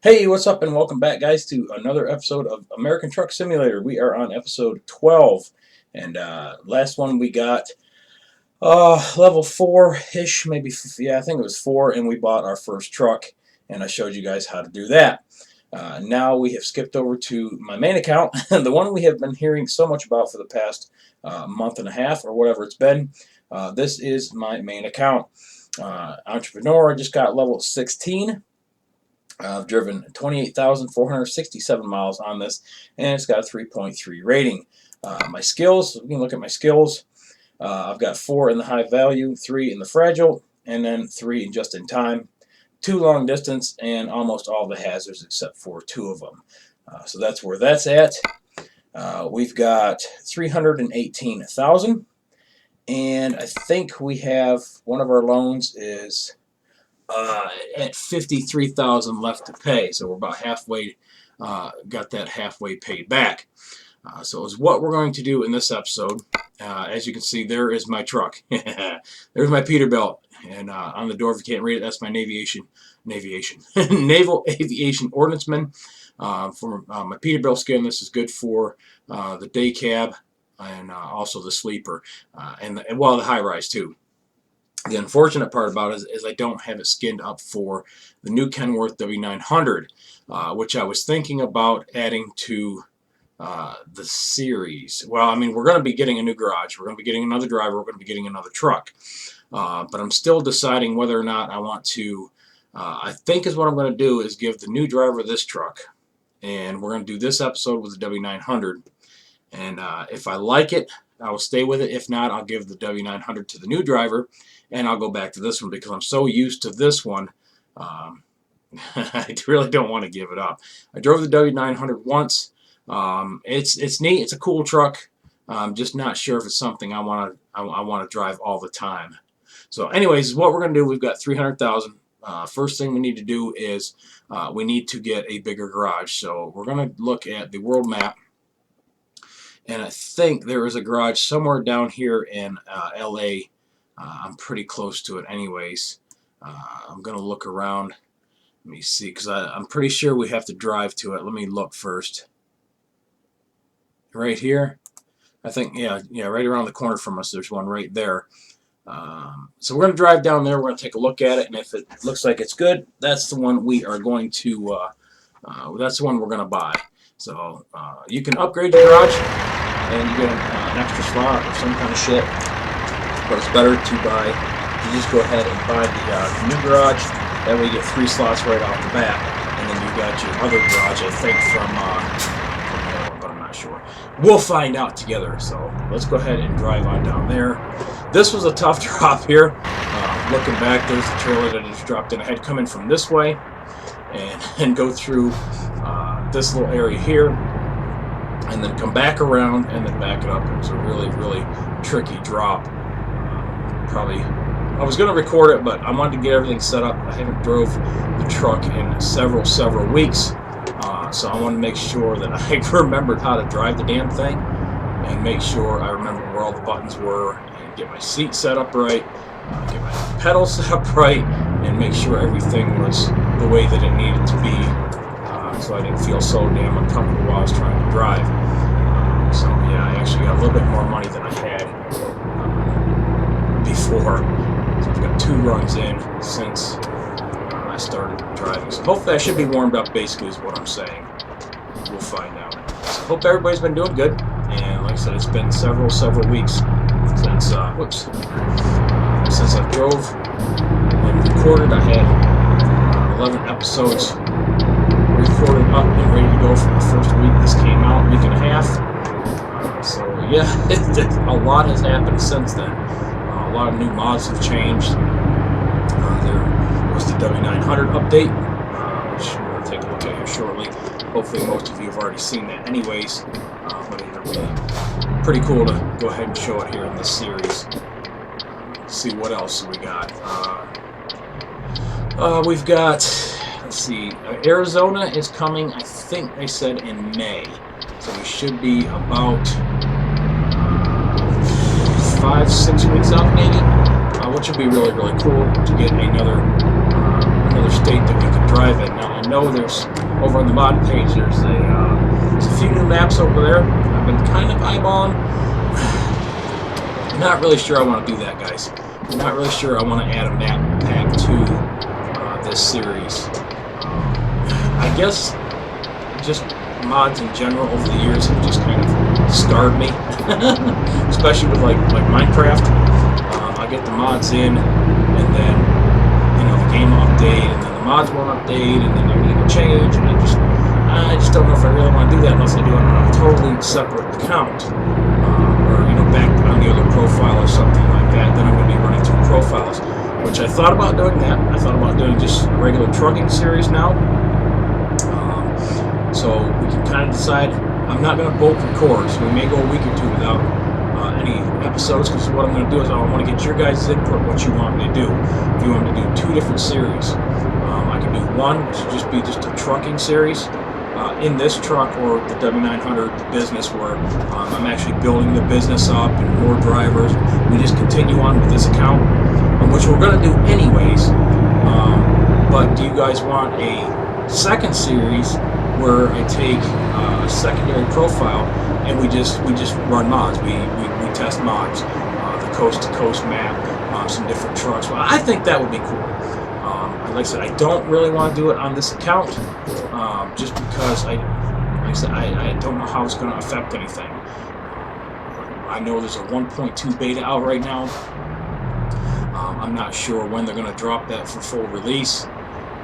Hey, what's up, and welcome back, guys, to another episode of American Truck Simulator. We are on episode 12, and last one we got level 4-ish, maybe, yeah, I think it was 4, and we bought our first truck, and I showed you guys how to do that. Now we have skipped over to my main account, the one we have been hearing so much about for the past month and a half, or whatever it's been. This is my main account. Entrepreneur, I just got level 16. I've driven 28,467 miles on this, and it's got a 3.3 rating. My skills, we can look at my skills. I've got 4 in the high value, 3 in the fragile, and then 3 in just in time, 2 long distance, and almost all the hazards except for 2 of them. So that's where that's at. We've got 318,000, and I think we have one of our loans is at 53,000 left to pay, so we're about halfway. Got that halfway paid back. So is what we're going to do in this episode. As you can see, there is my truck. There's my Peterbilt, and on the door, if you can't read it, that's my naval aviation ordnanceman. For my Peterbilt skin, this is good for the day cab and also the sleeper, and the high rise too. The unfortunate part about it is I don't have it skinned up for the new Kenworth W900, which I was thinking about adding to the series. Well, I mean, we're going to be getting a new garage. We're going to be getting another driver. We're going to be getting another truck. But I'm still deciding whether or not I want to, I think is what I'm going to do is give the new driver this truck. And we're going to do this episode with the W900. And if I like it, I will stay with it. If not, I'll give the W900 to the new driver, and I'll go back to this one because I'm so used to this one. I really don't want to give it up. I drove the W900 once. It's neat. It's a cool truck. I'm just not sure if it's something I want to drive all the time. So, anyways, what we're gonna do, we've got 300,000. First thing we need to do is we need to get a bigger garage. So we're gonna look at the world map. And I think there is a garage somewhere down here in LA. I'm pretty close to it anyways. I'm going to look around. Let me see, because I'm pretty sure we have to drive to it. Let me look first. Right here. I think, yeah, right around the corner from us, there's one right there. So we're going to drive down there. We're going to take a look at it, and if it looks like it's good, that's the one we are going to, that's the one we're going to buy. So you can upgrade the garage and you get an extra slot or some kind of shit, but it's better to buy, you just go ahead and buy the new garage. That way you get 3 slots right off the bat, and then you got your other garage, I think, from but I'm not sure. We'll find out together. So let's go ahead and drive on down there. This was a tough drop here. Looking back, there's the trailer that I just dropped in. I had to come in from this way and go through this little area here, and then come back around and then back it up. It was a really, really tricky drop. Probably, I was going to record it, but I wanted to get everything set up. I haven't drove the truck in several weeks, so I wanted to make sure that I remembered how to drive the damn thing, and make sure I remember where all the buttons were, and get my seat set up right, get my pedals set up right, and make sure everything was the way that it needed to be. So I didn't feel so damn uncomfortable while I was trying to drive. So yeah, I actually got a little bit more money than I had before. So I've got 2 runs in since I started driving. So hopefully I should be warmed up, basically, is what I'm saying. We'll find out. So hope everybody's been doing good. And like I said, it's been several weeks since since I drove and recorded. I had 11 episodes recorded up and ready to go for the first week. This came out, week and a half. So yeah, a lot has happened since then. A lot of new mods have changed. There was the W900 update, which we're going to take a look at here shortly. Hopefully most of you have already seen that anyways, but it's pretty cool to go ahead and show it here in this series. See what else we got. We've got, let's see, Arizona is coming, I think they said in May. So we should be about 5-6 weeks out maybe, which would be really, really cool to get another state that we could drive in. Now I know there's over on the mod page there's a few new maps over there. I've been kind of eyeballing. I'm not really sure I want to do that, guys. I'm not really sure I want to add a map pack to this series. I guess just mods in general over the years have just kind of scarred me, especially with like Minecraft. I get the mods in, and then the game will update, and then the mods won't update, and then everything will change, and I just don't know if I really want to do that unless I do it on a totally separate account, or back on the other profile or something like that. Then I'm going to be running two profiles, which I thought about doing that. I thought about doing just a regular trucking series now. So we can kind of decide. I'm not going to bulk record, so we may go a week or two without any episodes, because what I'm going to do is I want to get your guys' input, what you want me to do. If you want me to do two different series, I can do one, which would just be just a trucking series in this truck, or the W900, the business, where I'm actually building the business up and more drivers. We just continue on with this account, which we're going to do anyways. But do you guys want a second series where I take a secondary profile and we just run mods? We test mods, the coast-to-coast map, some different trucks. Well, I think that would be cool. Like I said, I don't really want to do it on this account, just because I don't know how it's going to affect anything. I know there's a 1.2 beta out right now. I'm not sure when they're going to drop that for full release.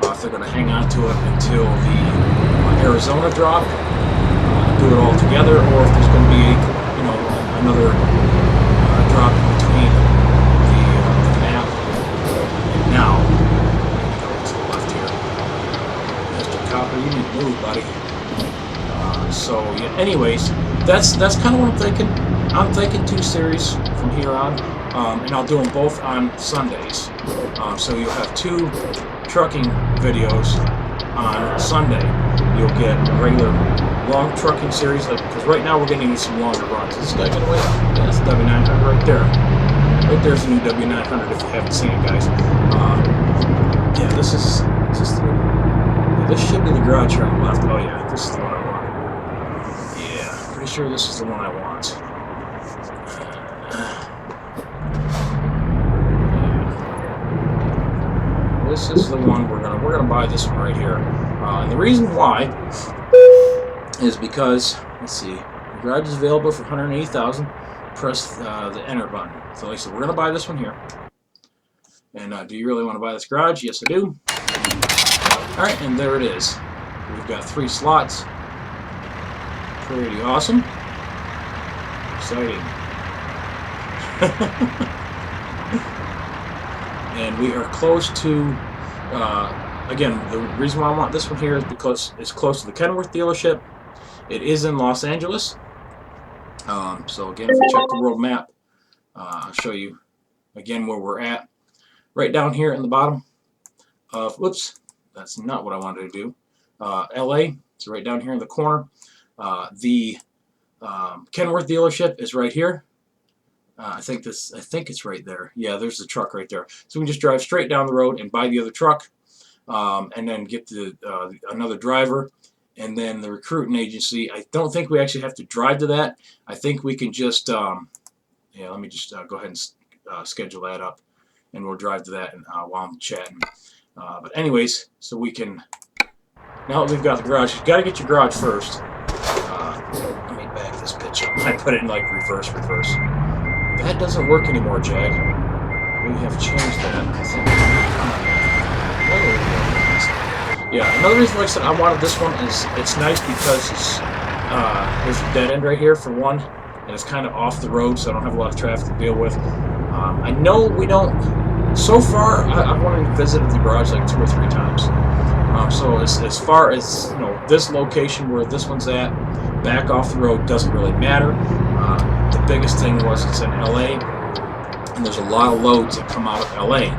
If they're going to hang on to it until the Arizona drop, do it all together, or if there's going to be another drop in between the map and now. Go to the left here, Mr. Copper. You need to move, buddy. So yeah. Anyways, that's kind of what I'm thinking. I'm thinking two series from here on, and I'll do them both on Sundays. So you'll have two trucking videos on Sunday. You'll get a regular long trucking series, because right now we're getting some longer runs. This guy got away. Yeah, that's the W900 right there. Right there's the new W900 if you haven't seen it, guys. Yeah, this should be the garage here on the left. Oh yeah, this is the one I want. Yeah, pretty sure this is the one I want. This is the one we're gonna buy. This one right here, and the reason why is because, let's see, the garage is available for $180,000. Press the enter button. So like I said, we're gonna buy this one here. And do you really want to buy this garage? Yes, I do. All right, and there it is. We've got 3 slots. Pretty awesome. Exciting. And we are close to, again, the reason why I want this one here is because it's close to the Kenworth dealership. It is in Los Angeles. So again, if you check the world map, I'll show you again where we're at. Right down here in the bottom of, whoops, that's not what I wanted to do. LA, it's right down here in the corner. The Kenworth dealership is right here. I think it's right there. Yeah, there's the truck right there. So we can just drive straight down the road and buy the other truck, and then get the another driver, and then the recruiting agency. I don't think we actually have to drive to that. I think we can just yeah. Let me just go ahead and schedule that up, and we'll drive to that while I'm chatting. But anyways, so we can, now that we've got the garage, you've got to get your garage first. Let me back this picture. I put it in like reverse. That doesn't work anymore, Jag. We have changed that. Yeah, another reason, like I said, I wanted this one is it's nice because it's there's a dead end right here for one, and it's kind of off the road, so I don't have a lot of traffic to deal with. I know we don't. So far, I've wanted to visit the garage like 2 or 3 times. So as far as this location where this one's at, back off the road doesn't really matter. The biggest thing was it's in LA, and there's a lot of loads that come out of LA.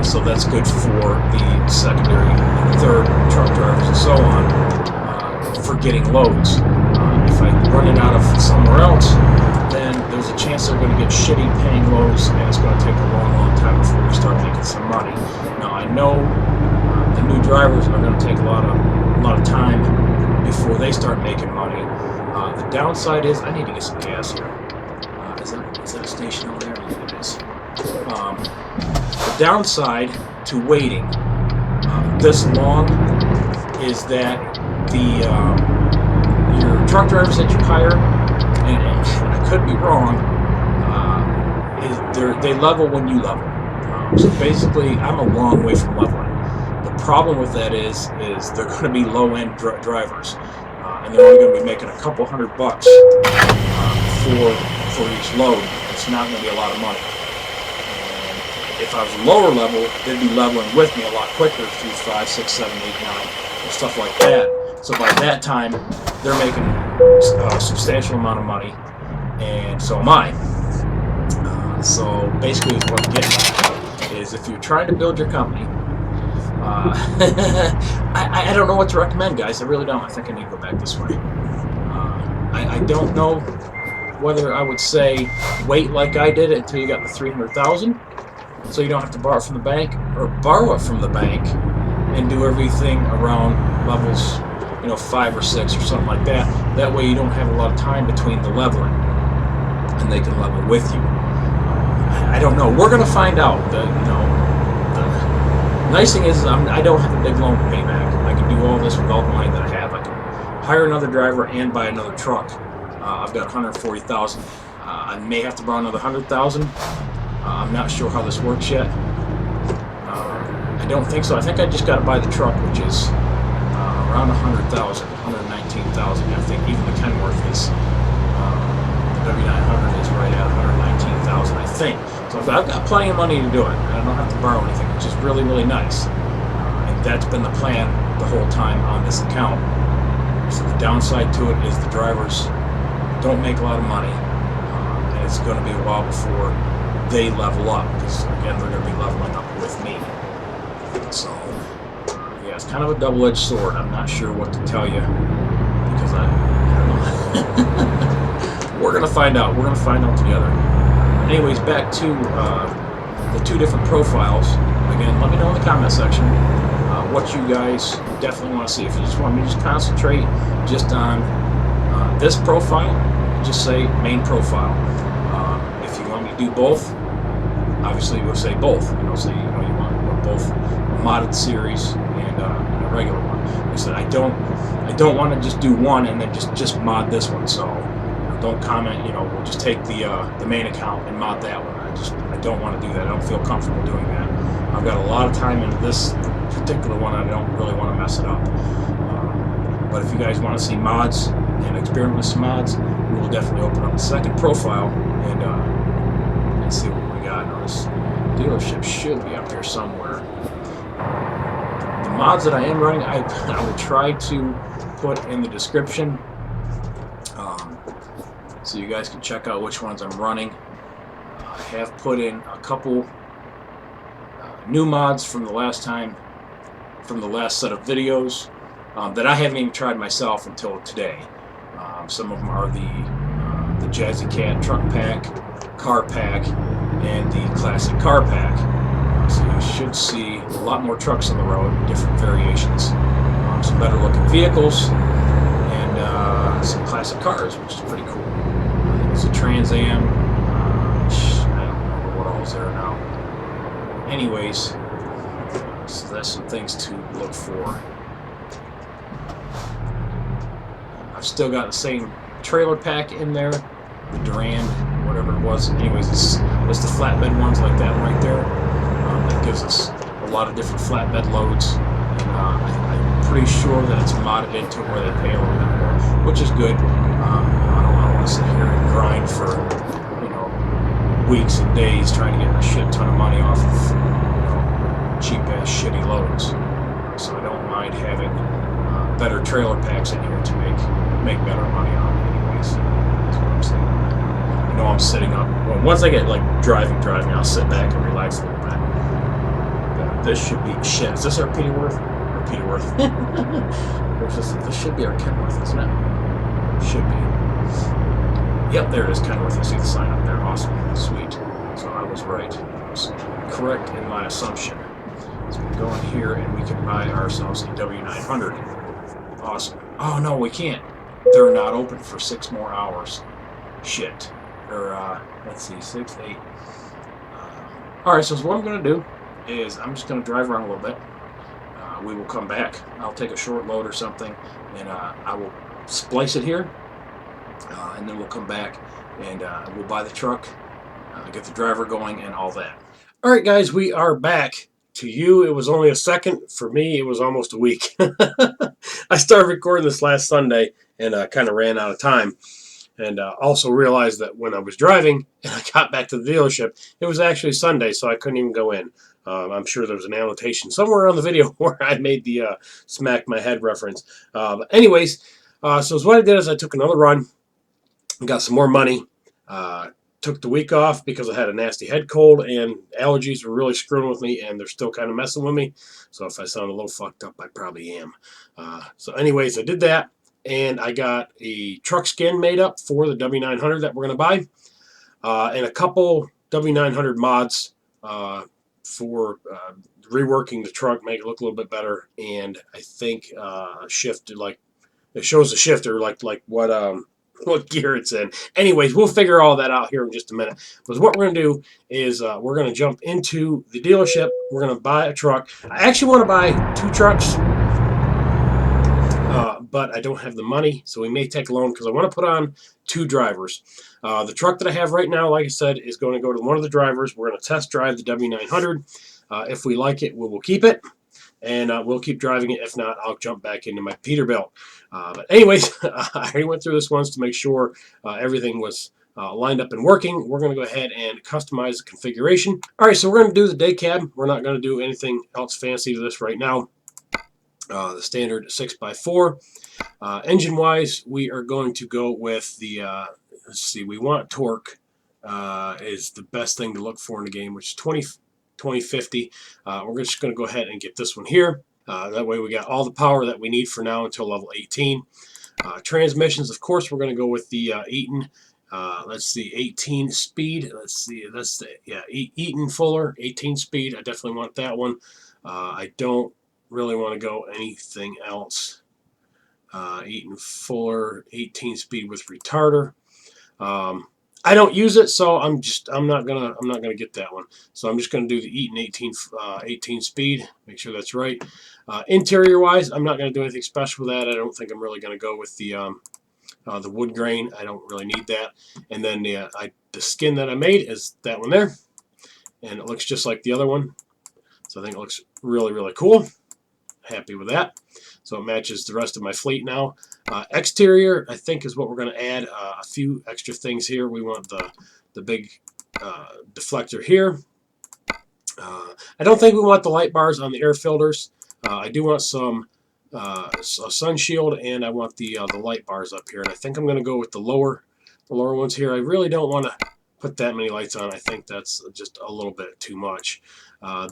So that's good for the secondary and third truck drivers and so on for getting loads. If I run it out of somewhere else, then there's a chance they're going to get shitty paying loads, and it's going to take a long time before we start making some money. Now I know the new drivers are going to take a lot of time before they start making money. The downside is I need to get some gas here. Is that a station over there? Yeah, it is. The downside to waiting this long is that your truck drivers that you hire, and I could be wrong, they level when you level. So basically, I'm a long way from leveling. The problem with that is they're going to be low-end drivers, and they're only going to be making a couple $100 for each load. It's not going to be a lot of money. And if I was lower level, they'd be leveling with me a lot quicker through 5, 6, 7, 8, 9, and stuff like that. So by that time, they're making a substantial amount of money, and so am I. So basically, what I'm getting at is if you're trying to build your company, I don't know what to recommend, guys. I really don't. I think I need to go back this way. I don't know whether I would say wait like I did until you got the 300,000, so you don't have to borrow it from the bank, or borrow it from the bank and do everything around levels, 5 or 6 or something like that. That way you don't have a lot of time between the leveling, and they can level with you. I don't know. We're going to find out. The nice thing is I don't have a big loan to pay back. I can do all this with all the money that I have. I can hire another driver and buy another truck. I've got 140,000. I may have to borrow another 100,000. I'm not sure how this works yet. I don't think so. I think I just got to buy the truck, which is around 100,000, 119,000. I think even the Kenworth is, the W900 is right at 119,000, I think. So I've got plenty of money to do it. I don't have to borrow anything, which is really, really nice. And that's been the plan the whole time on this account. So the downside to it is the drivers don't make a lot of money, and it's going to be a while before they level up, because again, they're going to be leveling up with me. So yeah, it's kind of a double-edged sword. I'm not sure what to tell you, because I don't know. We're going to find out. We're going to find out together. Anyways, back to the two different profiles. Again, let me know in the comment section what you guys definitely want to see. If you just want me to just concentrate just on this profile, just say main profile. If you want me to do both, obviously we'll say both. Say you want both a modded series and a regular one. Like I said, I don't want to just do one and then just mod this one. So don't comment. We'll just take the main account and mod that one. I don't want to do that. I don't feel comfortable doing that. I've got a lot of time into this particular one. I don't really want to mess it up. But if you guys want to see mods and experiment with some mods, we will definitely open up a second profile and see what we got. Now, this dealership should be up here somewhere. The mods that I am running, I will try to put in the description, so you guys can check out which ones I'm running. I have put in a couple new mods from the last time, from the last set of videos, that I haven't even tried myself until today. Some of them are the Jazzy Cat truck pack, car pack, and the classic car pack. So you should see a lot more trucks on the road, different variations, some better looking vehicles, and some classic cars, which is pretty cool. I think it's a Trans Am. I don't remember what all is there now. Anyways, so that's some things to look for. I've still got the same trailer pack in there, the Durand, whatever it was. Anyways, it's the flatbed ones like that right there. That gives us a lot of different flatbed loads, and I'm pretty sure that it's modded into where they pay a little bit more, which is good. I don't want to sit here and grind for weeks and days trying to get a shit ton of money off of cheap ass shitty loads. So I don't mind having better trailer packs in here to make better money on it. Anyways, that's what I'm saying. I'm sitting up. Well, once I get driving, I'll sit back and relax a little bit. This should be shit. Is this our Peterworth? Or Peterworth? This should be our Kenworth, isn't it? Should be. Yep, there it is, Kenworth. I see the sign up there. Awesome. Sweet. So I was right. I was correct in my assumption. So we go in here and we can buy ourselves a W900. Awesome. Oh no, we can't. They're not open for 6 more hours. Shit. Or let's see, 6, 8. All right. So what I'm gonna do is I'm just gonna drive around a little bit. We will come back. I'll take a short load or something, and I will splice it here, and then we'll come back and we'll buy the truck, get the driver going, and all that. All right, guys, we are back. To you, it was only a second. For me, it was almost a week. I started recording this last Sunday and kind of ran out of time. And also realized that when I was driving and I got back to the dealership, it was actually Sunday, so I couldn't even go in. I'm sure there was an annotation somewhere on the video where I made the smack my head reference. But anyways, so what I did is I took another run, got some more money, took the week off because I had a nasty head cold and allergies were really screwing with me, and they're still kind of messing with me. So if I sound a little fucked up, I probably am. So anyways, I did that, and I got a truck skin made up for the W900 that we're going to buy, and a couple W900 mods for reworking the truck, make it look a little bit better, and I think shift, like it shows the shifter like what gear it's in. Anyways, we'll figure all that out here in just a minute. But what we're going to do is we're going to jump into the dealership. We're going to buy a truck. I actually want to buy 2 trucks, but I don't have the money, so we may take a loan because I want to put on 2 drivers. The truck that I have right now, like I said, is going to go to one of the drivers. We're going to test drive the W900. If we like it, we'll keep it, and we'll keep driving it. If not, I'll jump back into my Peterbilt. But anyways, I already went through this once to make sure everything was lined up and working. We're going to go ahead and customize the configuration. All right, so we're going to do the day cab. We're not going to do anything else fancy to this right now. The standard 6x4. Engine-wise, we are going to go with the, let's see, we want torque is the best thing to look for in the game, which is 2050. We're just going to go ahead and get this one here. That way we got all the power that we need for now until level 18. Transmissions, of course, we're going to go with the Eaton. Let's see, 18 speed. Let's see, that's the, yeah, Eaton Fuller, 18 speed. I definitely want that one. I don't really want to go anything else. Eaton Fuller, 18 speed with retarder. I don't use it, so I'm not gonna get that one. So I'm just gonna do the Eaton 18 speed. Make sure that's right. Interior wise, I'm not gonna do anything special with that. I don't think I'm really gonna go with the wood grain. I don't really need that. And then the skin that I made is that one there, and it looks just like the other one. So I think it looks really, really cool. Happy with that. So it matches the rest of my fleet now. Exterior, I think, is what we're going to add. A few extra things here. We want the big deflector here. I don't think we want the light bars on the air filters. I do want some a sun shield, and I want the light bars up here. And I think I'm going to go with the lower ones here. I really don't want to put that many lights on. I think that's just a little bit too much.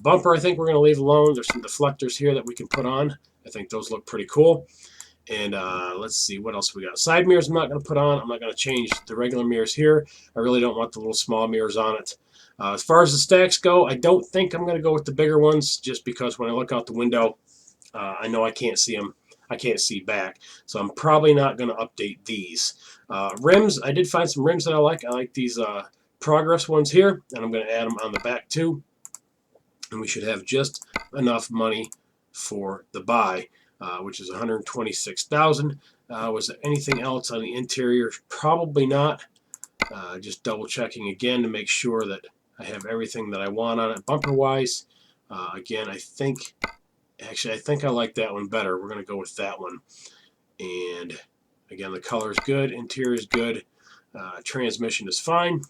Bumper, I think we're going to leave alone. There's some deflectors here that we can put on. I think those look pretty cool. And let's see, what else we got? Side mirrors I'm not going to put on. I'm not going to change the regular mirrors here. I really don't want the little small mirrors on it. As far as the stacks go, I don't think I'm going to go with the bigger ones, just because when I look out the window, I know I can't see them. I can't see back. So I'm probably not going to update these. Rims, I did find some rims that I like. I like these Progress ones here, and I'm going to add them on the back too. And we should have just enough money for the buy, which is $126,000. Was there anything else on the interior? Probably not. Just double checking again to make sure that I have everything that I want on it. Bumper wise, again, I think I like that one better. We're going to go with that one. And again, the color is good, interior is good, transmission is fine,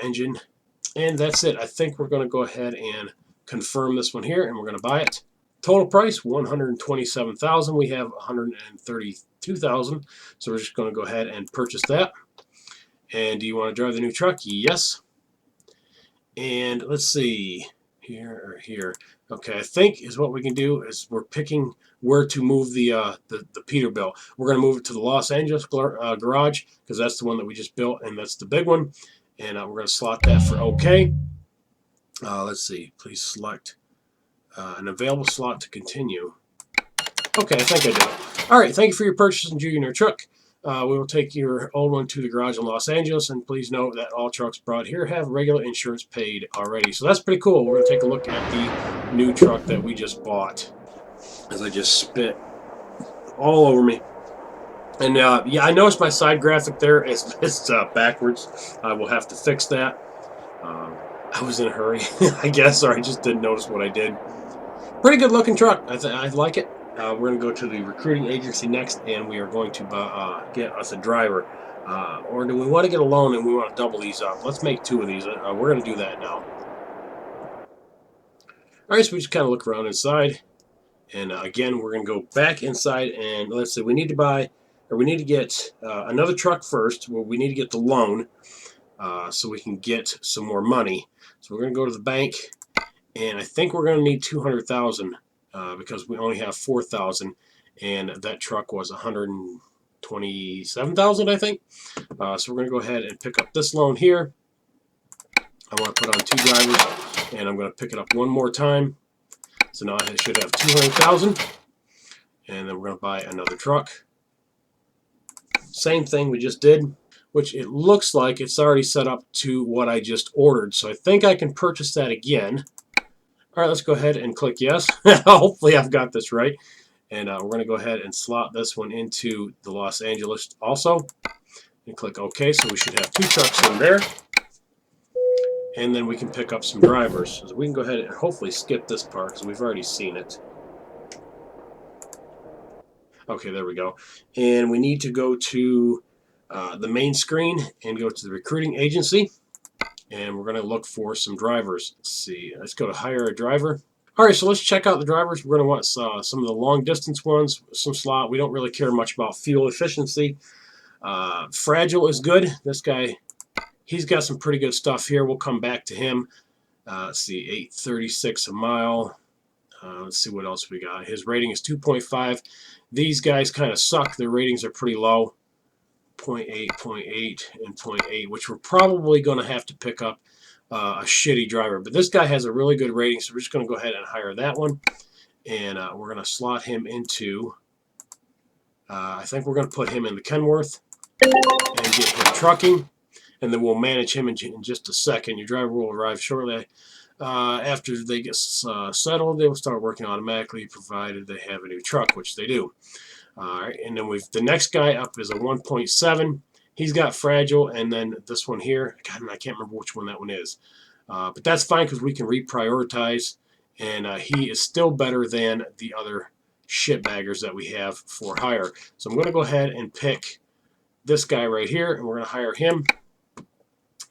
engine. And that's it. I think we're going to go ahead and confirm this one here, and we're going to buy it. Total price, $127,000. We have $132,000, so we're just going to go ahead and purchase that. And do you want to drive the new truck? Yes. And let's see, here or here. Okay, I think is what we can do is we're picking where to move the Peterbilt. We're going to move it to the Los Angeles garage because that's the one that we just built, and that's the big one. And we're going to slot that for OK. Let's see. Please select An available slot to continue. Okay, I think I did. All right, thank you for your purchase and your truck. We will take your old one to the garage in Los Angeles, and please note that all trucks brought here have regular insurance paid already. So that's pretty cool. We're going to take a look at the new truck that we just bought, as I just spit all over me. And yeah, I noticed my side graphic there is backwards. I will have to fix that. I was in a hurry, I guess, or I just didn't notice what I did. Pretty good looking truck. I like it. We're going to go to the recruiting agency next, and we are going to get us a driver. Or do we want to get a loan and we want to double these up? Let's make 2 of these. We're going to do that now. All right, so we just kind of look around inside. And again, we're going to go back inside, and let's say we need to buy, or we need to get another truck first. Well, we need to get the loan so we can get some more money. So we're going to go to the bank, and I think we're going to need $200,000 because we only have $4,000, and that truck was $127,000, I think. So we're going to go ahead and pick up this loan here. I want to put on 2 drivers, and I'm going to pick it up one more time. So now I should have $200,000, and then we're going to buy another truck. Same thing we just did, which it looks like it's already set up to what I just ordered. So I think I can purchase that again. All right, let's go ahead and click yes. Hopefully I've got this right. And we're going to go ahead and slot this one into the Los Angeles also. And click OK, so we should have 2 trucks in there. And then we can pick up some drivers. So we can go ahead and hopefully skip this part because we've already seen it. Okay, there we go. And we need to go to the main screen and go to the recruiting agency. And we're going to look for some drivers. Let's see. Let's go to hire a driver. All right, so let's check out the drivers. We're going to want some of the long distance ones, some slot. We don't really care much about fuel efficiency. Fragile is good. This guy, he's got some pretty good stuff here. We'll come back to him. Let's see, 8.36 a mile. Let's see what else we got. His rating is 2.5. These guys kind of suck. Their ratings are pretty low. 0.8, 0.8, and 0.8, which we're probably going to have to pick up a shitty driver. But this guy has a really good rating, so we're just going to go ahead and hire that one. And we're going to slot him into, I think we're going to put him in the Kenworth and get him trucking. And then we'll manage him in just a second. Your driver will arrive shortly. After they get settled, they will start working automatically, provided they have a new truck, which they do. All right, and then the next guy up is a 1.7. He's got fragile, and then this one here, God, I can't remember which one that one is. But that's fine because we can reprioritize, and he is still better than the other shitbaggers that we have for hire. So I'm going to go ahead and pick this guy right here, and we're going to hire him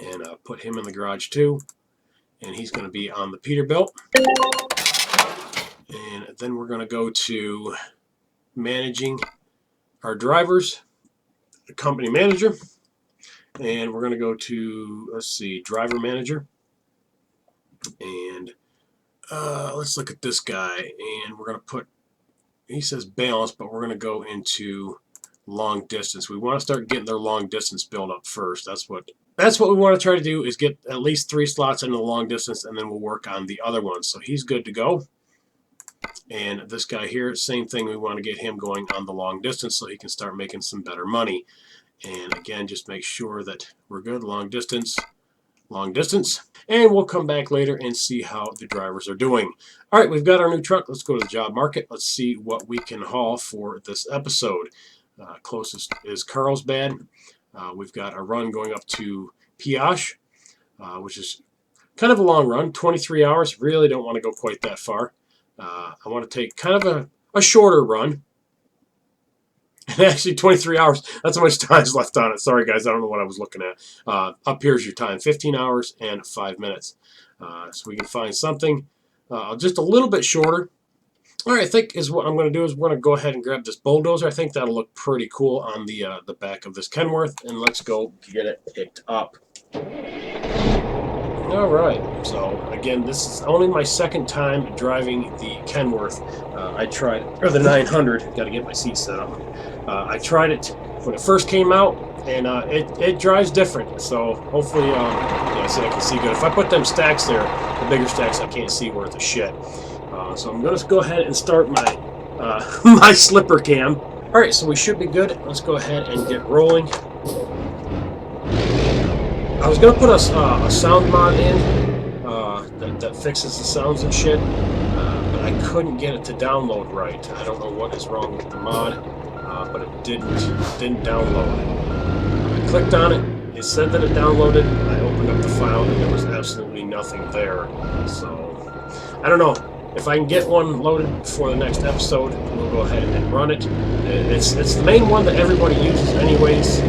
and put him in the garage too. And he's going to be on the Peterbilt. And then we're going to go to managing our drivers, the company manager. And we're going to go to, let's see, driver manager. And let's look at this guy. And we're going to put, he says balance, but we're going to go into long distance. We want to start getting their long distance build up first. That's what we want to try to do, is get at least 3 slots into the long distance, and then we'll work on the other ones. So he's good to go. And this guy here, same thing. We want to get him going on the long distance so he can start making some better money. And again, just make sure that we're good. Long distance. And we'll come back later and see how the drivers are doing. All right, we've got our new truck. Let's go to the job market. Let's see what we can haul for this episode. Closest is Carlsbad. We've got a run going up to Piash, which is kind of a long run, 23 hours. Really don't want to go quite that far. I want to take kind of a shorter run. And actually 23 hours, that's how much time is left on it. Sorry guys, I don't know what I was looking at. Up here's your time, 15 hours and 5 minutes. So we can find something just a little bit shorter. All right, I think is what I'm going to do is we're going to go ahead and grab this bulldozer. I think that'll look pretty cool on the back of this Kenworth, and let's go get it picked up. All right, so again, this is only my second time driving the Kenworth. I tried, or the 900, got to get my seat set up. I tried it when it first came out, and it drives different, so hopefully, yeah, see, I can see good. If I put them stacks there, the bigger stacks, I can't see worth a shit. So I'm going to go ahead and start my my slipper cam. All right, so we should be good. Let's go ahead and get rolling. I was going to put a sound mod in that fixes the sounds and shit, but I couldn't get it to download right. I don't know what is wrong with the mod, but it didn't download. I clicked on it. It said that it downloaded. I opened up the file and there was absolutely nothing there. So I don't know. If I can get one loaded for the next episode, we'll go ahead and run it. It's the main one that everybody uses anyways.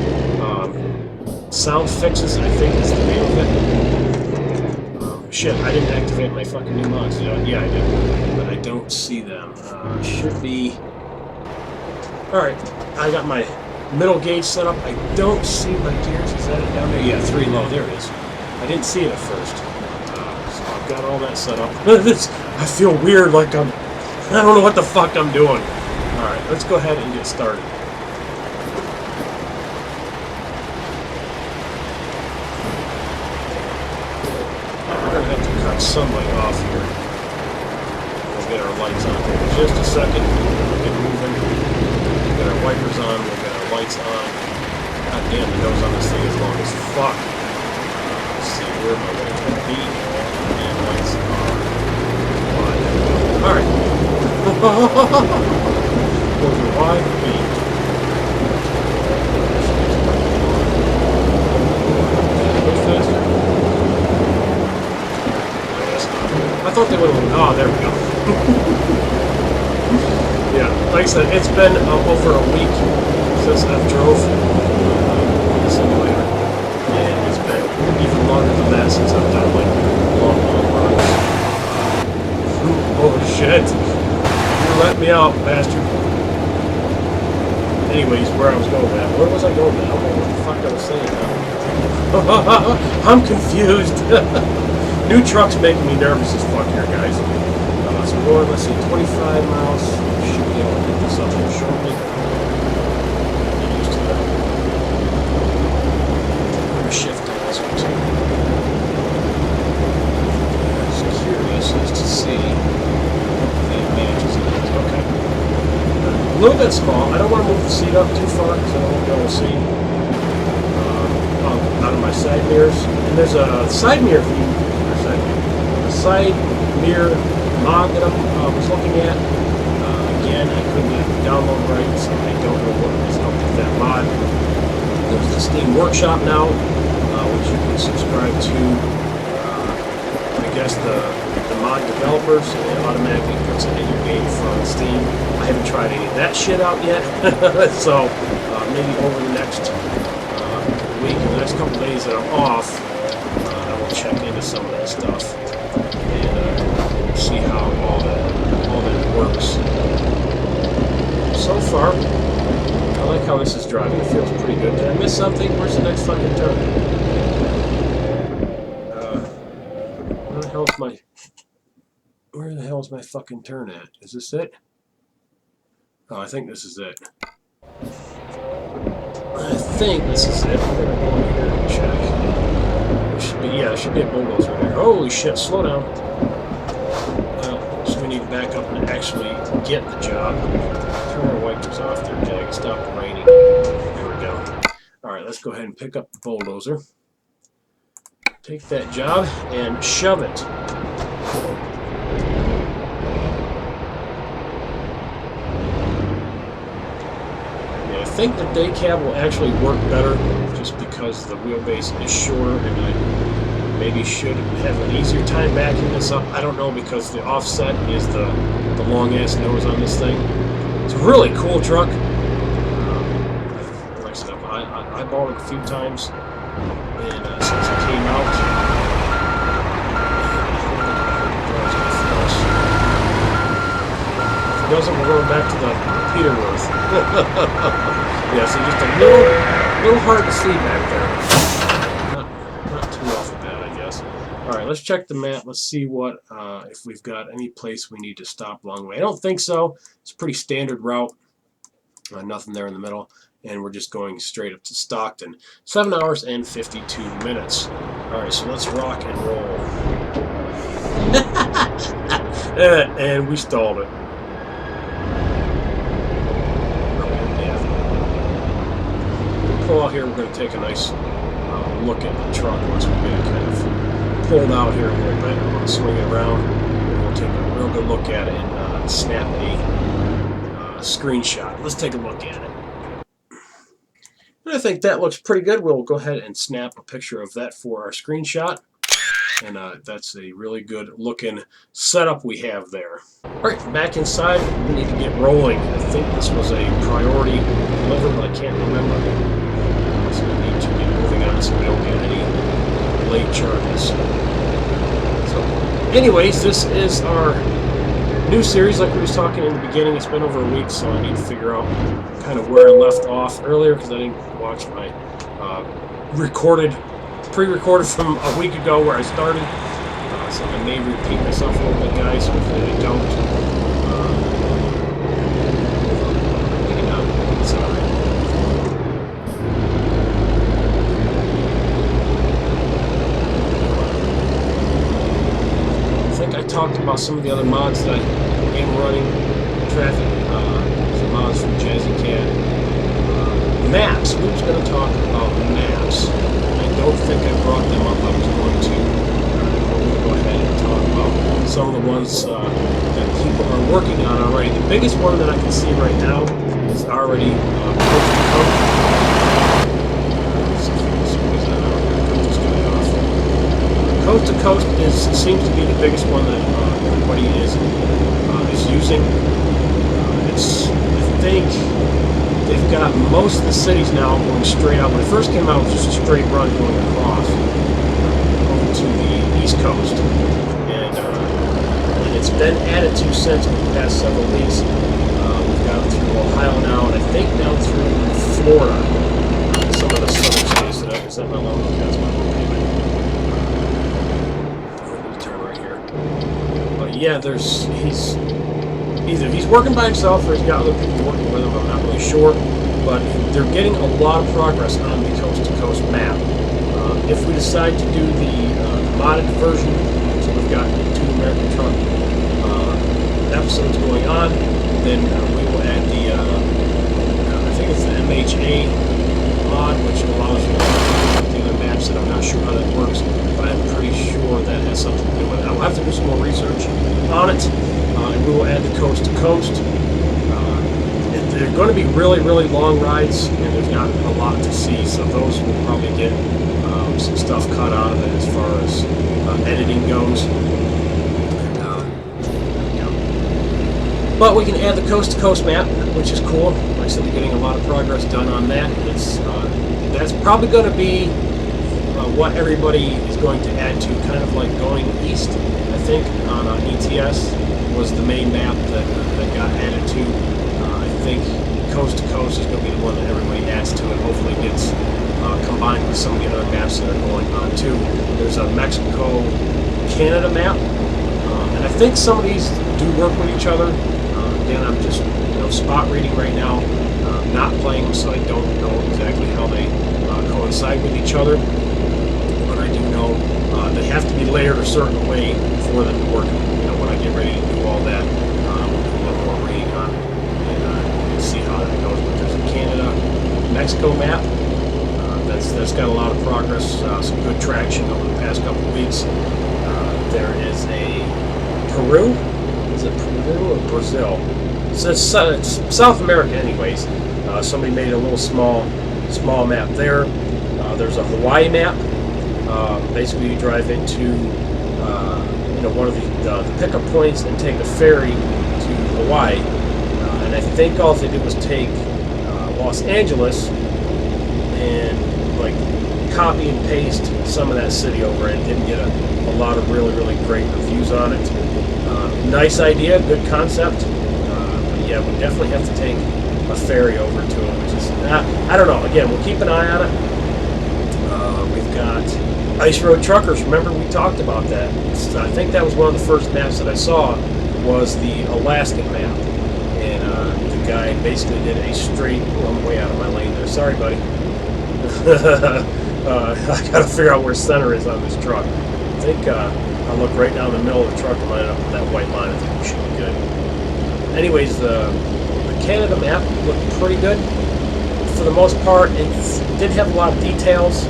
Sound fixes, I think, is the name of it. Shit, I didn't activate my fucking new mods. Yeah, I did. But I don't see them. Should be... Alright, I got my middle gauge set up. I don't see my gears. Is that it down there? Yeah, 3 low. There it is. I didn't see it at first. So I've got all that set up. I feel weird, like I don't know what the fuck I'm doing. Alright, let's go ahead and get started. We're going to have to cut sunlight off here. We'll get our lights on here in just a second. We'll get moving. We'll get our wipers on. We'll get our lights on. God damn, the nose on this thing is long as fuck. Let's see where my lights will be. And lights are wide. Alright. Those are wide beat. I thought they would have... Oh, there we go. Yeah, like I said, it's been over a week since I've drove the simulator. And it's been even longer than that since I've done, like, long runs. Oh, shit. You let me out, bastard. Anyways, where I was going at. Where was I going at? I don't know what the fuck I was saying now. I'm confused. New truck's making me nervous as fuck here, guys. So we're going, let's see, 25 miles. Should be able to pick this up here shortly. Get used to that. I'm going to shift on this one too. I'm just curious as to see if that matches it. Okay. A little bit small. I don't want to move the seat up too far because I don't want to be able to see out of my side mirrors. And there's a side mirror view. A side mirror mod that I was looking at. Again, I couldn't get the download right, so I don't know what is up with that mod. There's the Steam Workshop now, which you can subscribe to. I guess the mod developers, and it automatically puts it in your game from Steam. I haven't tried any of that shit out yet, so maybe over the next week, the next couple days that I'm off, I will check into some of that stuff and see how all that works. So far, I like how this is driving. It feels pretty good. Did I miss something? Where's the next fucking turn? Where the hell's my fucking turn at? Is this it? Oh, I think this is it. I think this is it. We're gonna go in here and check. There should be a bulldozer there. Holy shit, slow down. So we need to back up and actually get the job. Turn our wipers off there, Jag. Stop raining. There we go. Alright, let's go ahead and pick up the bulldozer. Take that job and shove it. I think the day cab will actually work better just because the wheelbase is shorter and I maybe should have an easier time backing this up. I don't know because the offset is the long ass nose on this thing. It's a really cool truck. Like I said, I bought it a few times and since it came out. If it doesn't, we're going back to the Peterworth. Yeah, so just a little hard to see back there. Not too awful bad, I guess. Alright, let's check the map. Let's see what if we've got any place we need to stop along the way. I don't think so. It's a pretty standard route. Nothing there in the middle. And we're just going straight up to Stockton. 7 hours and 52 minutes. Alright, so let's rock and roll. And we stalled it. Yeah. We'll pull out here. We're going to take a nice look at the truck once we get it kind of pulled out here a little bit. I'm going to swing it around. And we'll take a real good look at it and snap a screenshot. Let's take a look at it. And I think that looks pretty good. We'll go ahead and snap a picture of that for our screenshot. And that's a really good looking setup we have there. Alright, back inside, we need to get rolling. I think this was a priority delivery, but I can't remember. So we need to get moving on so we don't get any late charges. So, anyways, this is our new series like we was talking in the beginning. It's been over a week, so I need to figure out kind of where I left off earlier because I didn't watch my pre-recorded from a week ago where I started. So I may repeat myself a little bit, guys. Hopefully I don't. It's all right. I think I talked about some of the other mods that I am running. Traffic, some mods from Jazzy Cat. Maps. We was going to talk about maps. I don't think I brought them up. I was going to. We'll go ahead and talk about some of the ones that people are working on already. The biggest one that I can see right now is already Coast to Coast seems to be the biggest one that everybody is using. I think they've got most of the cities now going straight out. When it first came out, it was just a straight run going across over to the East Coast. And it's been added to since in the past several weeks. We've got it through Ohio now, and I think down through Florida. Some of the southern states that is that my logo? That's my logo. Turn right here. But yeah, he's working by himself or he's got other people working with him, I'm not really sure, but they're getting a lot of progress on the coast-to-coast map. If we decide to do the modded version, so we've got 2 American Truck episodes going on, then we will add the, I think it's the MHA mod, which allows you to do the other maps that I'm not sure how that works, but I'm pretty sure that has something to do with it. I'll have to do some more research on it. And we will add the coast to coast. They're going to be really, really long rides, and there's not a lot to see, so those will probably get some stuff cut out of it as far as editing goes. But we can add the coast to coast map, which is cool. Like I said, we're getting a lot of progress done on that. That's probably going to be what everybody is going to add to, kind of like going east, I think, on ETS. Was the main map that got added to. I think Coast to Coast is going to be the one that everybody adds to, and hopefully gets combined with some of the other maps that are going on too. There's a Mexico-Canada map, and I think some of these do work with each other. Again, I'm just spot reading right now, not playing them, so I don't know exactly how they coincide with each other. But I do know they have to be layered a certain way for them to work. When I get ready to do all that, we'll do a little more reading on it and see how that goes. But there's a Canada-Mexico map. That's got a lot of progress, some good traction over the past couple of weeks. There is a Peru. Is it Peru or Brazil? So it's South America, anyways. Somebody made a little small map there. There's a Hawaii map. Basically, you drive into one of the pickup points and take a ferry to Hawaii. And I think all they did was take Los Angeles and copy and paste some of that city over, and didn't get a lot of really, really great reviews on it. Nice idea, good concept. But yeah, we definitely have to take a ferry over to it, which is, I don't know. Again, we'll keep an eye on it. We've got Ice Road Truckers. Remember we talked about that. I think that was one of the first maps that I saw, was the Alaskan map. And the guy basically did a straight, I'm way out of my lane there. Sorry, buddy. I gotta figure out where center is on this truck. I think I look right down the middle of the truck and line it up with that white line. I think we should be good. Anyways, the Canada map looked pretty good. For the most part, it did have a lot of details.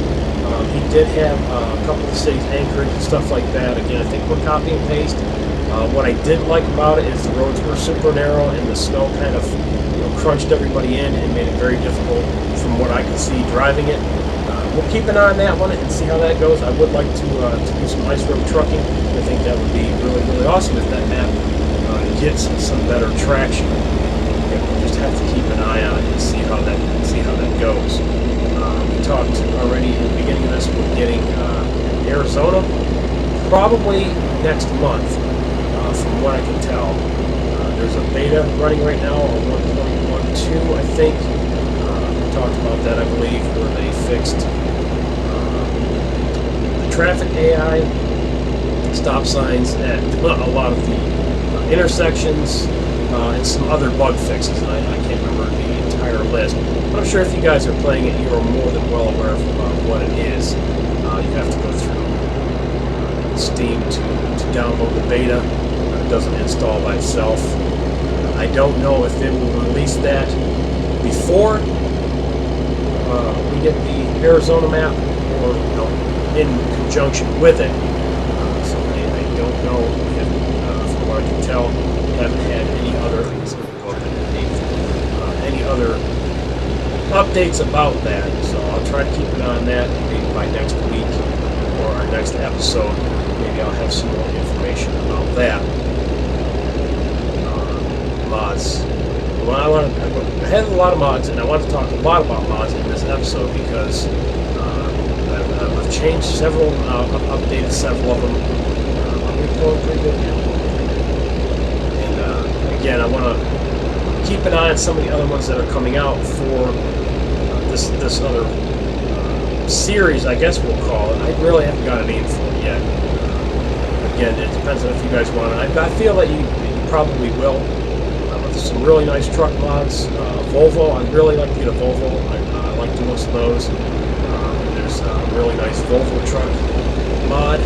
He did have a couple of cities, Anchorage and stuff like that. Again, I think we're copy and paste. What I did like about it is the roads were super narrow and the snow kind of crunched everybody in and made it very difficult from what I could see driving it. We'll keep an eye on that one and see how that goes. I would like to do some ice road trucking. I think that would be really, really awesome if that map gets some better traction. We'll just have to keep an eye on it and see how that goes. We talked already in the beginning of this. We're getting Arizona probably next month, from what I can tell. There's a beta running right now on 1.12, I think. We talked about that, I believe, where they fixed the traffic AI, stop signs at a lot of the intersections, and some other bug fixes. And I can't remember the entire list, but I'm sure if you guys are playing it, you're more than well aware of what it is. You have to go through Steam to download the beta. It doesn't install by itself. I don't know if they will release that before we get the Arizona map or in conjunction with it. So I don't know if, from what I can tell, we haven't had any other updates about that. So I'll try to keep an eye on that. Maybe by next week or our next episode, maybe I'll have some more information about that. Mods. Well, I had a lot of mods, and I want to talk a lot about mods in this episode because I've changed several, updated several of them. I'm going pretty good now. And again, I want to keep an eye on some of the other ones that are coming out for this other series, I guess we'll call it. I really haven't got a name for it yet. Again, it depends on if you guys want it. I feel that you probably will. Some really nice truck mods. Volvo, I'd really like to get a Volvo. I like doing some of those. There's a really nice Volvo truck mod.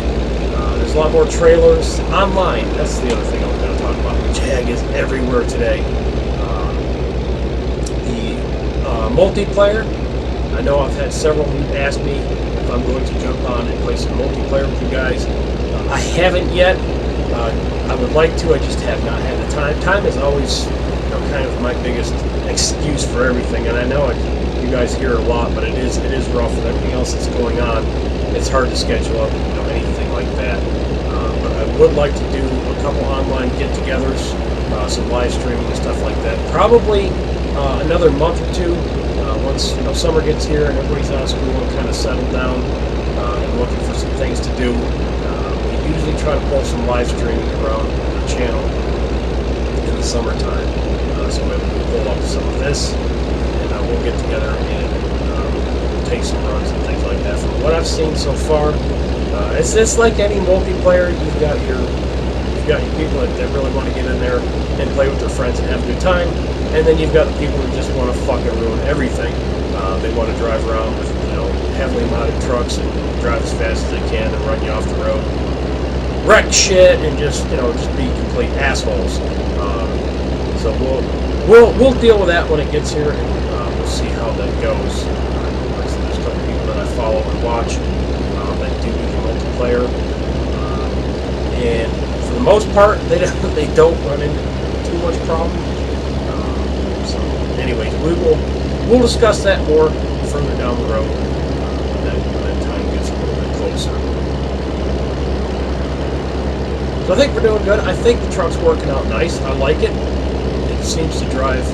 There's a lot more trailers online. That's the other thing I was going to talk about. Jag is everywhere today. The multiplayer, I know I've had several of you ask me if I'm going to jump on and play some multiplayer with you guys. I haven't yet. I would like to, I just have not had the time. Time is always, kind of my biggest excuse for everything, and I know you guys hear a lot, but it is rough with everything else that's going on. It's hard to schedule up, anything like that. But I would like to do a couple online get-togethers, some live streaming and stuff like that. Probably another month or two, once summer gets here and everybody's out of school and kind of settled down, and looking for some things to do. We usually try to pull some live streaming around the channel in the summertime. So maybe we'll pull up some of this, and we'll get together and take some runs and things like that. From what I've seen so far, it's like any multiplayer. You've got your people that really want to get in there and play with their friends and have a good time, and then you've got the people who just want to fucking ruin everything. They want to drive around with heavily modded trucks and drive as fast as they can and run you off the road, wreck shit, and just be complete assholes. So we'll deal with that when it gets here, and we'll see how that goes. There's a couple people that I follow and watch that do multiplayer, and for the most part, they don't run into too much problem. So, anyways, we'll discuss that more further down the road when that time gets a little bit closer. So I think we're doing good. I think the truck's working out nice. I like it. It seems to drive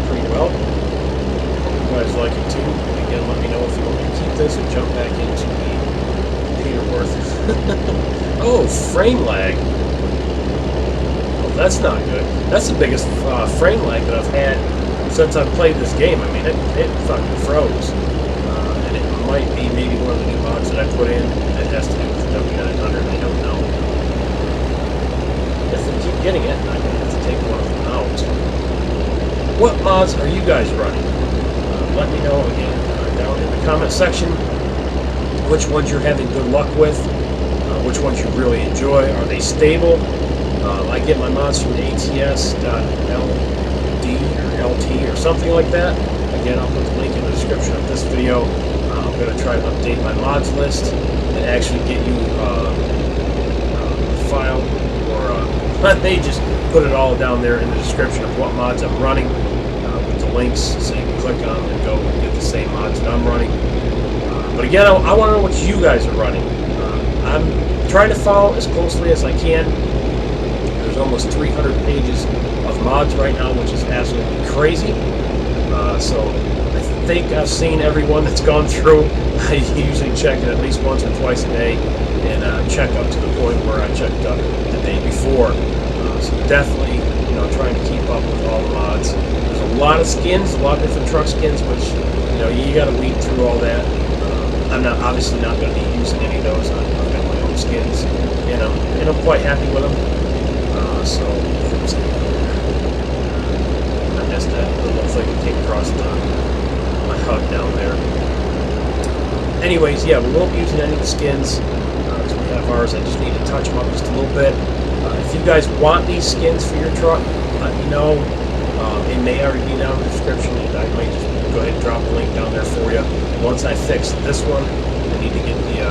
pretty well. Hope you guys like it too. Again, let me know if you want me to keep this and jump back into the Peterworth. Oh, frame lag. Oh, that's not good. That's the biggest frame lag that I've had since I've played this game. I mean, it fucking froze. And it might be maybe one of the new mods that I put in that has to do with the W900. I don't know. If we keep getting it, I'm going to have to take one of them out. What mods are you guys running? Let me know again down in the comment section which ones you're having good luck with. which ones you really enjoy. Are they stable? I get my mods from ats.ld or LT or something like that. Again, I'll put the link in the description of this video. I'm going to try to update my mods list and actually get you a file, or they just put it all down there in the description of what mods I'm running with the links, so you can click on them and go and get the same mods that I'm running. But again, I want to know what you guys are running. I'm trying to follow as closely as I can. There's almost 300 pages of mods right now, which is absolutely crazy. So I think I've seen everyone that's gone through. I usually check it at least once or twice a day, and check up to the point where I checked up the day before. So definitely, trying to keep up with all the mods. There's a lot of skins, a lot of different truck skins, which you got to weed through all that. I'm obviously not going to be using any of those. I've got my own skins, and I'm quite happy with them. So I missed that. It looks like it came across my HUD down there. Anyways, yeah, we won't be using any of the skins. So we have ours. I just need to touch them up just a little bit. If you guys want these skins for your truck, let me know. It may already be down in the description, and I might just go ahead and drop a link down there for you. Once I fix this one, I need to get the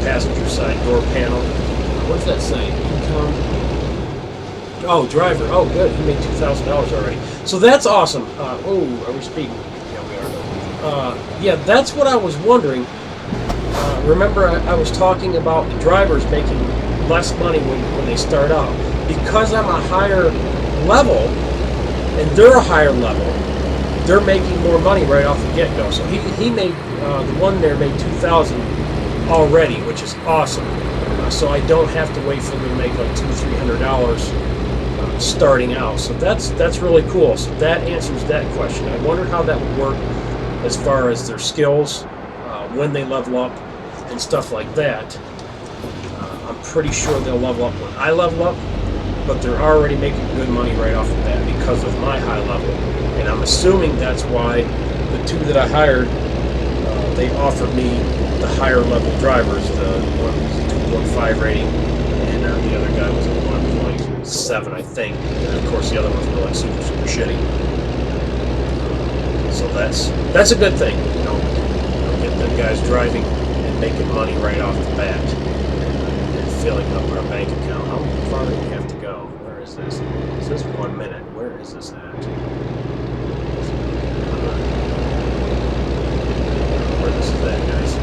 passenger side door panel. What does that say? Income. Oh, driver. Oh, good. He made $2,000 already. So that's awesome. Oh, are we speeding? Yeah, we are. Yeah, that's what I was wondering. Remember, I was talking about the drivers making less money when they start out. Because I'm a higher level, and they're a higher level, they're making more money right off the get-go. So he made, the one there made $2,000 already, which is awesome. So I don't have to wait for them to make like $200-300 starting out. So that's really cool. So that answers that question. I wonder how that would work as far as their skills, when they level up, and stuff like that. I'm pretty sure they'll level up when I level up, but they're already making good money right off the bat because of my high level. And I'm assuming that's why the two that I hired, they offered me the higher level drivers. The one was 2.5 rating, and the other guy was a 1.7, I think. And of course, the other ones were like super shitty. So that's a good thing. Get them guys driving and making money right off the bat, and filling up our bank account. How far do we have to go? Where is this? It says 1 minute. Where is this at? Where this is at, guys?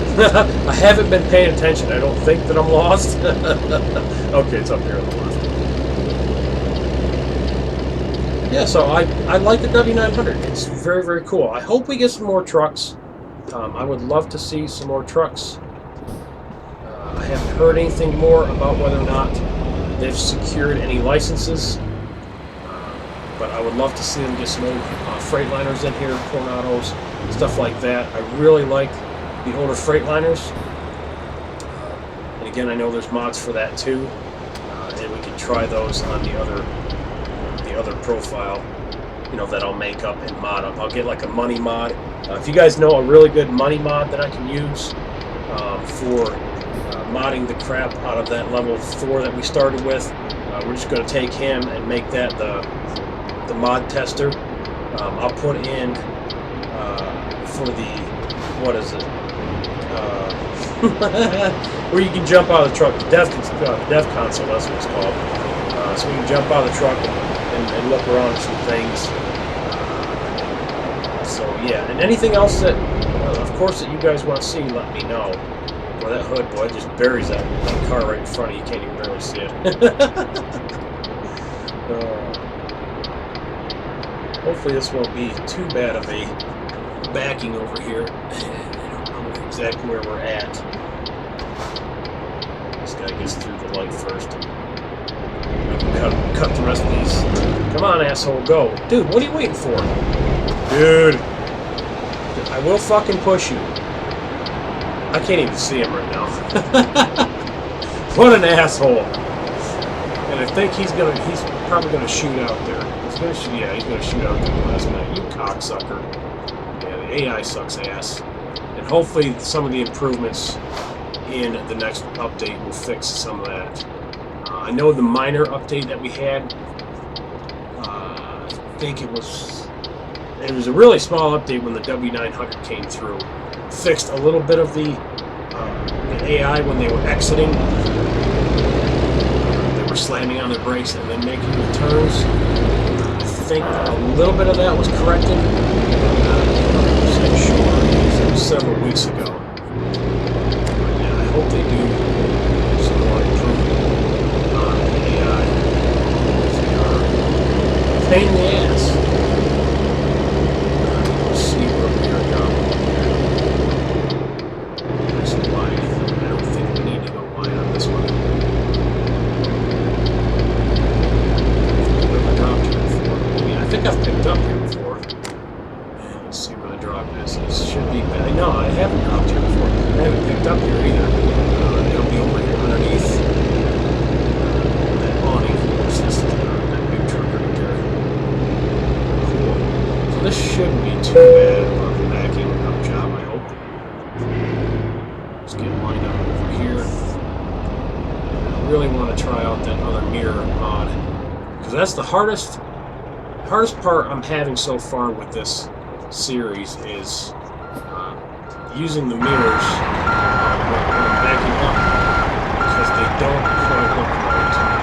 I haven't been paying attention. I don't think that I'm lost. Okay, it's up here on the left. Yeah, so I like the W900. It's very, very cool. I hope we get some more trucks. I would love to see some more trucks. I haven't heard anything more about whether or not they've secured any licenses. But I would love to see them get some old Freightliners in here, Coronados, stuff like that. I really like the older Freightliners. And again, I know there's mods for that too. And we can try those on the other profile, that I'll make up and mod up. I'll get like a money mod. If you guys know a really good money mod that I can use for modding the crap out of that level 4 that we started with, we're just going to take him and make that the mod tester. I'll put in for the, what is it? Where you can jump out of the truck, the dev console, that's what it's called. So we can jump out of the truck and look around at some things. So yeah, and anything else that, of course, that you guys want to see, let me know. Boy, that hood, boy, it just buries that car right in front of you. You can't even barely see it. Hopefully this won't be too bad of a backing over here. I don't know exactly where we're at. This guy gets through the light first. We can cut the rest of these. Come on, asshole, go. Dude, what are you waiting for? Dude. I will fucking push you. I can't even see him right now. What an asshole. And I think he's probably gonna shoot out there. He's gonna shoot out there the last minute. You cocksucker. Yeah, the AI sucks ass. And hopefully some of the improvements in the next update will fix some of that. I know the minor update that we had, I think it was a really small update when the W900 came through. Fixed a little bit of the AI when they were exiting. They were slamming on their brakes and then making the turns. I think a little bit of that was corrected. I'm not 100% sure. It was several weeks ago. But yeah, I hope they do some more improvement on the AI. They are a pain in the ass. Let's see where we are going. There's a line. I don't think we need to go wide on this one. I've dropped here before. I mean, I think I've picked up here before. Let's see where the drop is. This should be. No, I haven't dropped here before. I haven't picked up here either. It'll be over here underneath that awning. That big truck right there. Cool. So this shouldn't be too bad of a backing up job, I hope. Let's get lined up over here. I really want to try out that other mirror mod, because that's the hardest part I'm having so far with this series is using the mirrors when I'm backing up, because they don't quite look right to me.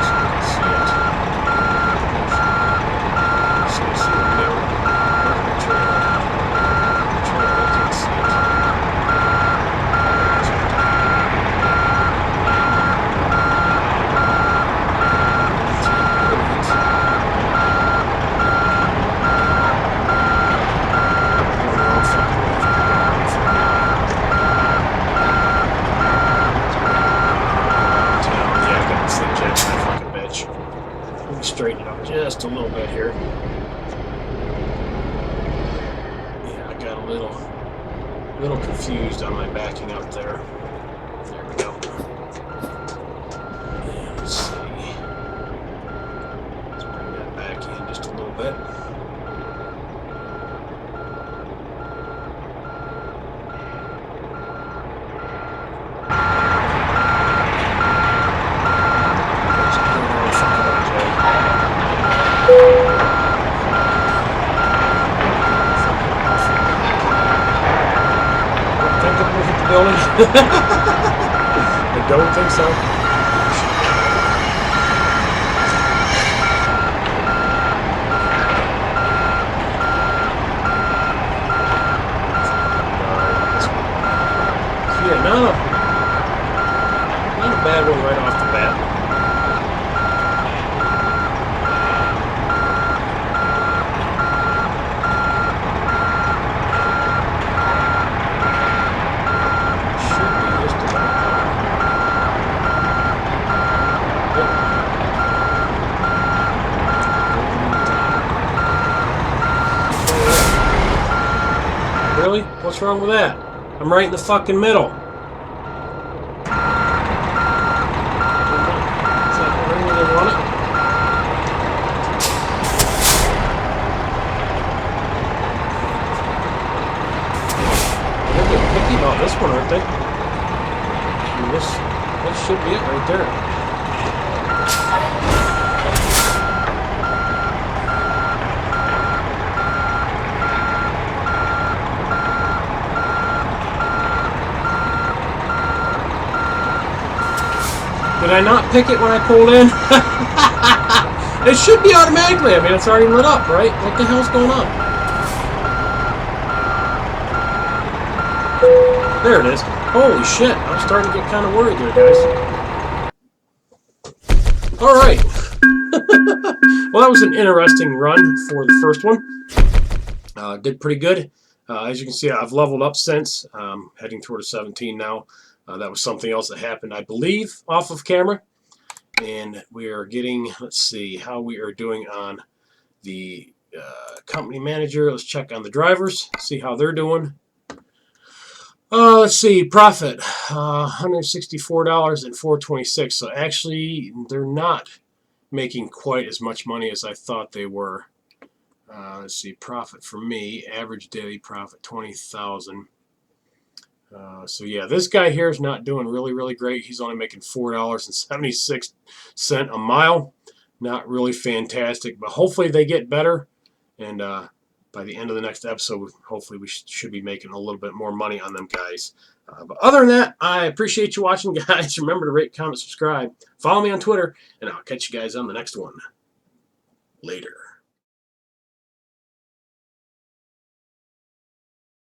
So you can see it. So you see the mirror. Look at the trailer. The trailer, I can't see it. Straighten it up just a little bit here. Yeah, I got a little confused on my backing up there. There we go. And let's see. Let's bring that back in just a little bit. Building? I don't think so. So yeah, not a bad one right off the bat. Really? What's wrong with that? I'm right in the fucking middle. Is that right where they want it? They're getting picky about this one, aren't they? I mean, this should be it right there. Did I not pick it when I pulled in? It should be automatically. I mean, it's already lit up, right? What the hell's going on? There it is. Holy shit. I'm starting to get kind of worried there, guys. Alright. Well, that was an interesting run for the first one. Did pretty good. As you can see, I've leveled up since. Heading toward a 17 now. That was something else that happened, I believe, off of camera. And we are getting, let's see how we are doing on the company manager. Let's check on the drivers, see how they're doing. Let's see, profit, $164 and $4.26. So actually, they're not making quite as much money as I thought they were. Let's see, profit for me, average daily profit 20,000. So yeah, this guy here is not doing really great. He's only making $4.76 a mile. Not really fantastic, but hopefully they get better. And by the end of the next episode, hopefully we should be making a little bit more money on them guys. But other than that, I appreciate you watching, guys. Remember to rate, comment, subscribe. Follow me on Twitter, and I'll catch you guys on the next one. Later.